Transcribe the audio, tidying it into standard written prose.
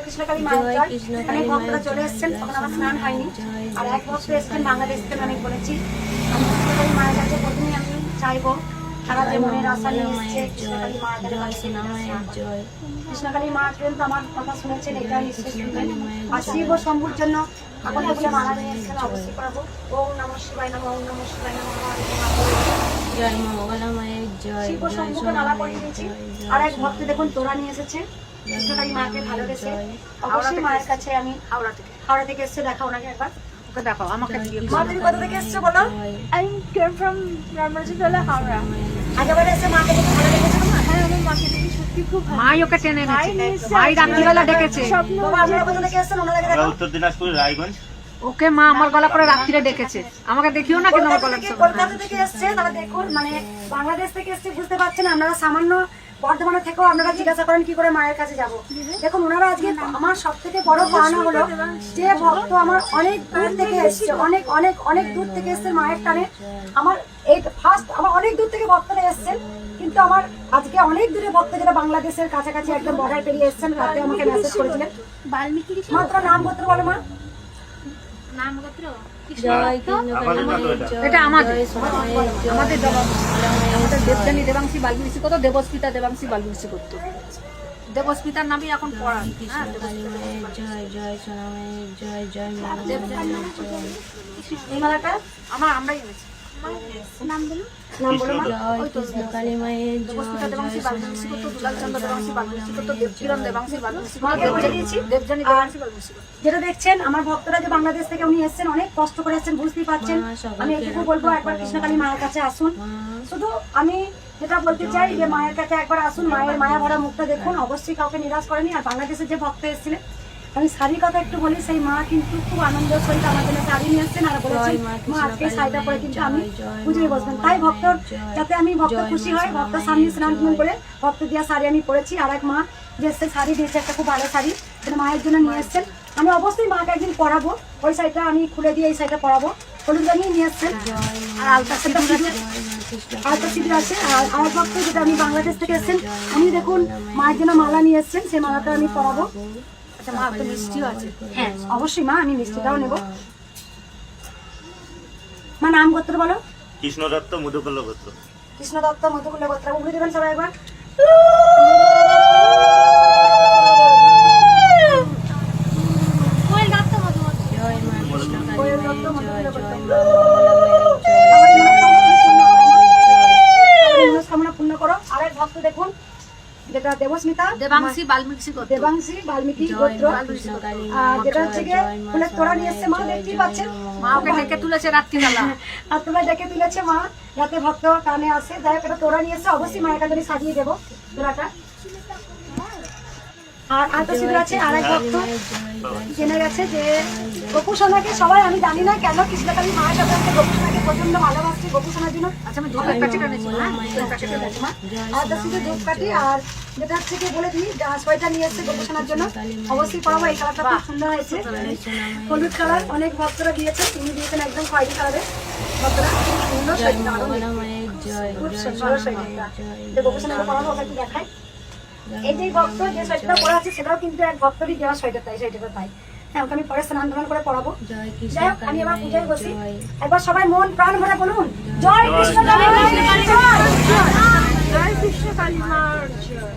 কৃষ্ণকালী মায়ের জয়। অনেক ভক্তরা চলে এসেছেন, তখন আমার স্নান হয়নি। আর এক ভক্ত এসেছেন বাংলাদেশ থেকে, আমি বলেছি আমি কৃষ্ণকালী মায়ের কাছে প্রথমে আমি চাইবো সারা যে মনের আশা নিয়ে এসছে কৃষ্ণকালী মা কৃষ্ণকালী মা কিন্তু আমার কথা শুনেছেন, এটা নিশ্চয়ই শুনবেন। আর শিব ও শম্ভুর জন্য আপনি বলে মালা নিয়ে এসেছেন, অবশ্যই করাবো। ওম নমঃ শিবায় নমঃ, ওম নমঃ শিবায় নমঃ। জয় মঙ্গলা মায়ের জয়। শিব ও শম্ভুকে মালা পরিয়ে দিয়েছি। আর এক ভক্ত দেখুন তোরা নিয়ে এসেছে, কৃষ্ণকালী মাকে ভালোবেসে। অবশ্যই মায়ের কাছে আমি হাওড়া থেকে এসছে, দেখা ওনাকে একবার দেখাও আমাকে। মা তুমি কোথা থেকে এসছো বলো? I came from Ramajitola, Howrah. আগেবারে এসে মাকে দেখে ভালো লেগেছে তোমার? হ্যাঁ, আমার মাকে দেখে সত্যি খুব ভালো। মাই ওকে টেনে এনেছে, মাই রাত্রিবেলা ডেকেছে। বাবা আপনারা কোথা থেকে এসেছেন ওনাদেরকে দেখাও। উত্তর দিনাজপুর রায়গঞ্জ। ওকে মা আমার গলা পরে রাত্রিরে ডেকেছে, আমাকে দেখিও না কেন? কলকাতা থেকে এসছে তারা, দেখুন মানে বাংলাদেশ থেকে এসছে, বুঝতে পারছেন আপনারা। সামান্য বর্ধমানে থেকেও আপনারা জিজ্ঞাসা করেন কি করে মায়ের কাছে যাব। দেখুন ওনারা আজকে আমার সব থেকে বড় পাওনা হলো যে ভক্ত আমার অনেক দূর থেকে এসছে, অনেক অনেক অনেক দূর থেকে এসছে মায়ের টানে। আমার এই ফার্স্ট আমার অনেক দূর থেকে ভক্তরা এসছেন, কিন্তু আমার আজকে অনেক দূরে ভক্ত যারা বাংলাদেশের কাছাকাছি একদম বর্ডার পেরিয়ে এসছেন, রাতে আমাকে মেসেজ করেছিলেন। বাল্মীকি মা তোমার নাম গোত্র বলো মা। নাম গোত্র জয় কৃষ্ণকালী মায়ের জয়। এটা আমাদের আমাদের আমাদের দেবযানী দেবাংশী বাল্মীকি কত, দেবস্মিতা দেবাংশী বাল্মীকি করতো। দেবস্মিতার নামই এখন পড়ান। কৃষ্ণকালী মায়ের জয়। জয় সোনা মায়ের জয়। জয় মঙ্গলা মায়ের জয়। এই মালাটা আমরাই এনেছি। নাম বলুন। নাম বলো মা। জয় কৃষ্ণকালী মায়ের জয়। দেবস্মিতা দেবাংশী বাল্মীকি করতো, দুলালচন্দ্র দেবাংশী বাল্মীকি করতো, দেবকিরণ দেবাংশী বাল্মীকি মা করতো, বলে দিয়েছি। দেবযানী দেবাংশী বাল্মীকি করতো। যেটা দেখছেন আমার ভক্তরা যে বাংলাদেশ থেকে উনি এসেছেন, অনেক কষ্ট করে এসেছেন, বুঝতেই পারছেন। আমি এটুকু বলবো একবার কৃষ্ণকালী মায়ের কাছে আসুন। শুধু আমি যেটা বলতে চাই যে মায়ের কাছে একবার আসুন, মায়ের মায়া ভরা মুখটা দেখুন, অবশ্যই কাউকে নিরাশ করেনি। আর বাংলাদেশের যে ভক্ত এসেছিলেন, আমি শাড়ির কথা একটু বলি, সেই মা কিন্তু খুব আনন্দ সহিত আমার জন্য শাড়ি নিয়ে এসছেন আর বলেছেন মা আজকে শাড়িটা পরে কিন্তু আমি পুজোয় বসবেন। তাই ভক্তর যাতে আমি ভক্ত খুশি হয়, ভক্ত সামনে স্নান করে ভক্ত দিয়া শাড়ি আমি পরেছি। আর এক মা যে এসছে শাড়ি দিয়েছে, একটা খুব ভালো শাড়ি, সেটা মায়ের জন্য নিয়ে এসছেন। আমি অবশ্যই মাকে একদিন পরাবো, ওই শাড়িটা আমি খুলে দিয়ে এই শাড়িটা পরাবো, হলুদ জানিয়ে নিয়ে এসছেন। আর আলতা সিঁদুর আছে। আর আরেক ভক্ত যেটা আমি বাংলাদেশ থেকে এসছেন, উনি দেখুন মায়ের জন্য মালা নিয়ে এসছেন, সেই মালাটা আমি পরাবো। আচ্ছা মা তো মিষ্টিও আছে। হ্যাঁ অবশ্যই মা, আমি মিষ্টিটাও নেবো। মা নাম গোত্র বলো। কৃষ্ণ দত্ত মধুকল্ল গোত্র। কৃষ্ণ দত্ত মধুকুল্ল গোত্র। উগড়ে দেবেন সবাই একবার। কোয়েল দত্ত মধু। জয় মা কৃষ্ণকালী কোয়েল মায়ের দত্ত জয়। মধুকুল্ল জয় গোত্র। মঙ্গলা মায়ের জয়। সামনা পূর্ণ করো। আরেক ভক্ত দেখুন যেটা দেবস্মিতা দেবাংশী বাল্মীকি করতো। দেবাংশী বাল্মীকি জয় গোত্র। মা কৃষ্ণকালী আর মায়ের যেটা জয়। হচ্ছে গিয়ে জয় মা ফুলের তোড়া সোনা নিয়ে এসছে, মা মায়ের দেখতেই জয়। পাচ্ছেন। মা ওকে ডেকে তুলেছে রাত্রিবেলা। আর তোমরা ডেকে তুলেছে মা, যাতে ভক্ত কানে আসে। যাই হোক, এটা তোড়া নিয়ে এসছে, অবশ্যই মায়ের কাছে আমি সাজিয়ে দেবো তোড়াটা। আর আলতা সিঁদুর আছে। আর এক ভক্ত জেনে গেছে যে গোপুসোনাকে সবাই, আমি জানি না কেন কৃষ্ণকালী মায়ের সাথে আমাকে গোপুসোনাকে প্রচন্ড ভালোবাসছে। গোপুসোনার জন্য আচ্ছা আমি ধূপের প্যাকেট এনেছি। আলতা সিঁদুর ধূপকাঠি। আর যেটা হচ্ছে কি বলে দিই, সোয়েটার নিয়ে এসছে গোপুসোনার জন্য, অবশ্যই পাবো। এই কালারটা খুব সুন্দর হয়েছে, হলুদ কালার। অনেক ভক্তরা দিয়েছে, তিনি দিয়েছেন একদম খয়েরি কালারের। ভক্তরা খুব সুন্দর জয় সোয়েটার, মঙ্গলা মায়ের জয়। খুব জয় সুন্দর সোয়েটারটা। যে গোপুসোনাকে পরাবো, ওকে একটু দেখাই। এই যে ভক্ত যে সোয়েটারটা পরে আছে, সেটাও কিন্তু এক ভক্তরই দেওয়া সোয়েটার, তাই সোয়েটারটা তাই। হ্যাঁ, ওকে আমি পরে স্নান ধান করে পরাবো। জয় যাই হোক, আমি কৃষ্ণকালী এবার পূজায় মায়ের বসি। জয়। একবার সবাই মন প্রাণ ভরে বলুন জয় কৃষ্ণ কালী মায়ের জয়। জয় কৃষ্ণ কালী মার জয়।